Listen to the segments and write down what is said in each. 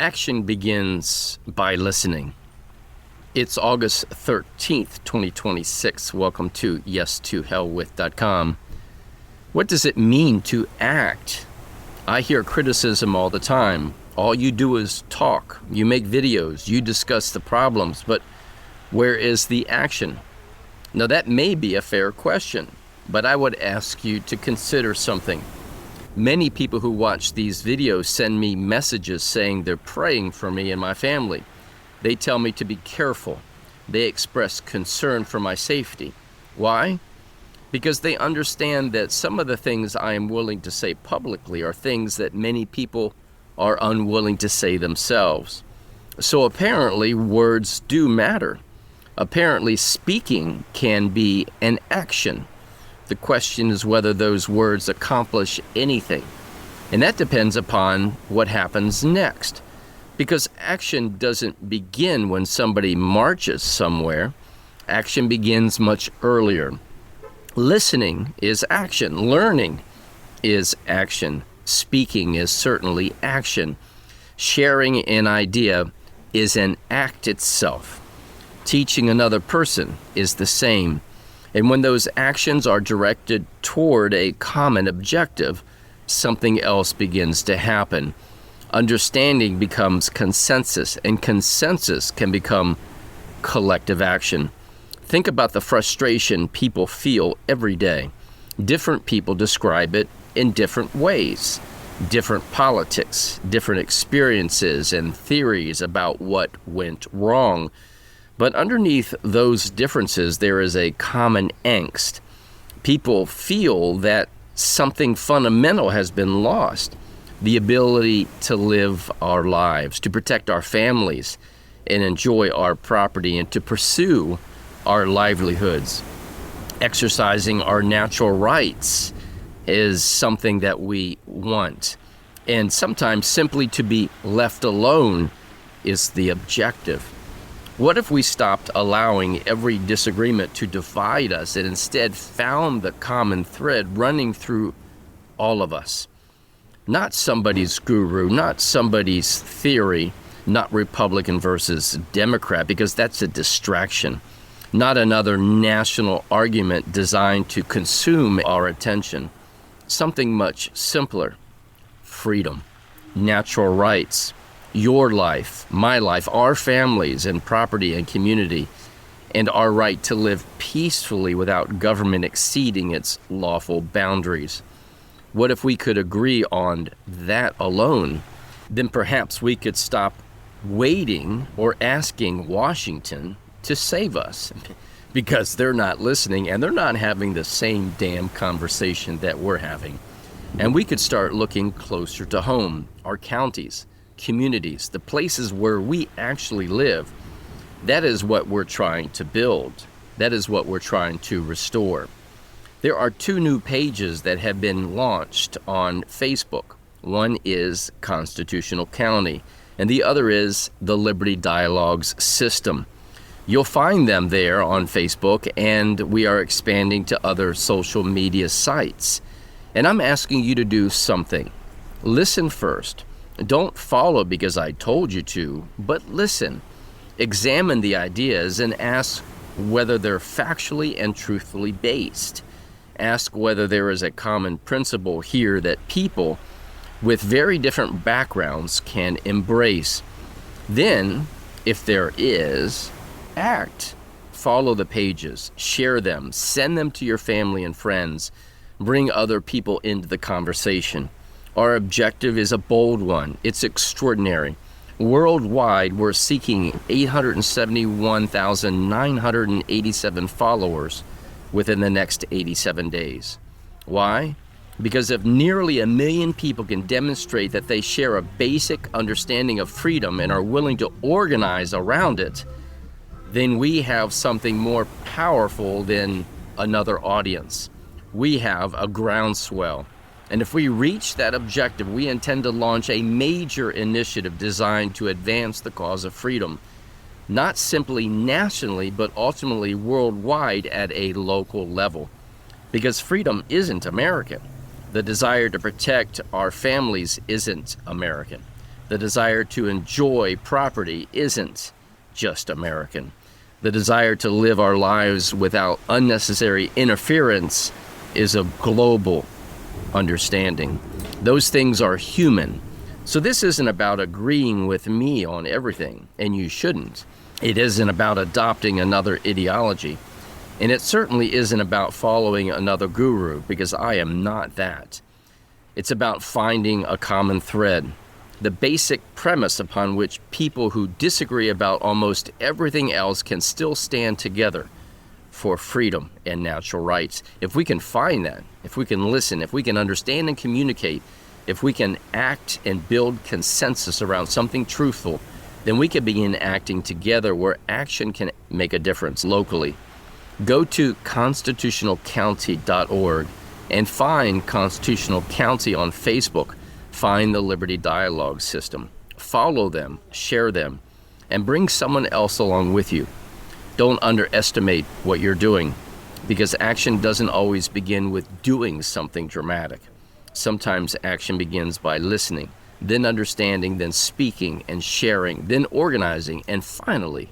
Action begins by listening. It's August 13th, 2026. Welcome to yes2hellwith.com. What does it mean to act? I hear criticism all the time. All you do is talk. You make videos. You discuss the problems. But where is the action? Now, that may be a fair question, but I would ask you to consider something. Many people who watch these videos send me messages saying they're praying for me and my family. They tell me to be careful. They express concern for my safety. Why? Because they understand that some of the things I am willing to say publicly are things that many people are unwilling to say themselves. So apparently words do matter. Apparently speaking can be an action. The question is whether those words accomplish anything. And that depends upon what happens next. Because action doesn't begin when somebody marches somewhere. Action begins much earlier. Listening is action. Learning is action. Speaking is certainly action. Sharing an idea is an act itself. Teaching another person is the same. And when those actions are directed toward a common objective, something else begins to happen. Understanding becomes consensus, and consensus can become collective action. Think about the frustration people feel every day. Different people describe it in different ways. Different politics, different experiences and theories about what went wrong. But underneath those differences, there is a common angst. People feel that something fundamental has been lost. The ability to live our lives, to protect our families, and enjoy our property, and to pursue our livelihoods. Exercising our natural rights is something that we want. And sometimes simply to be left alone is the objective. What if we stopped allowing every disagreement to divide us and instead found the common thread running through all of us? Not somebody's guru, not somebody's theory, not Republican versus Democrat, because that's a distraction. Not another national argument designed to consume our attention. Something much simpler. Freedom, natural rights, your life, my life, our families and property and community, and our right to live peacefully without government exceeding its lawful boundaries. What if we could agree on that alone? Then perhaps we could stop waiting or asking Washington to save us, because they're not listening and they're not having the same damn conversation that we're having. And we could start looking closer to home, our counties, communities, the places where we actually live. That is what we're trying to build. That is what we're trying to restore. There are two new pages that have been launched on Facebook. One is Constitutional County, and the other is the Liberty Dialogues System. You'll find them there on Facebook, and we are expanding to other social media sites. And I'm asking you to do something. Listen first. Don't follow because I told you to, but listen. Examine the ideas and ask whether they're factually and truthfully based. Ask whether there is a common principle here that people with very different backgrounds can embrace. Then, if there is, act. Follow the pages, share them, send them to your family and friends. Bring other people into the conversation. Our objective is a bold one. It's extraordinary. Worldwide, we're seeking 871,987 followers within the next 87 days. Why? Because if nearly 1 million people can demonstrate that they share a basic understanding of freedom and are willing to organize around it, then we have something more powerful than another audience. We have a groundswell. And if we reach that objective, we intend to launch a major initiative designed to advance the cause of freedom, not simply nationally, but ultimately worldwide at a local level. Because freedom isn't American. The desire to protect our families isn't American. The desire to enjoy property isn't just American. The desire to live our lives without unnecessary interference is a global understanding. Those things are human. So this isn't about agreeing with me on everything, and you shouldn't. It isn't about adopting another ideology. And it certainly isn't about following another guru, because I am not that. It's about finding a common thread, the basic premise upon which people who disagree about almost everything else can still stand together for freedom and natural rights. If we can find that, if we can listen, if we can understand and communicate, if we can act and build consensus around something truthful, then we can begin acting together where action can make a difference locally. Go to constitutionalcounty.org and find Constitutional County on Facebook. Find the Liberty Dialogue System. Follow them, share them, and bring someone else along with you. Don't underestimate what you're doing, because action doesn't always begin with doing something dramatic. Sometimes action begins by listening, then understanding, then speaking and sharing, then organizing, and finally,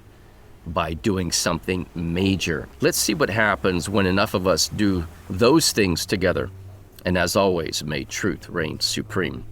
by doing something major. Let's see what happens when enough of us do those things together. And as always, may truth reign supreme.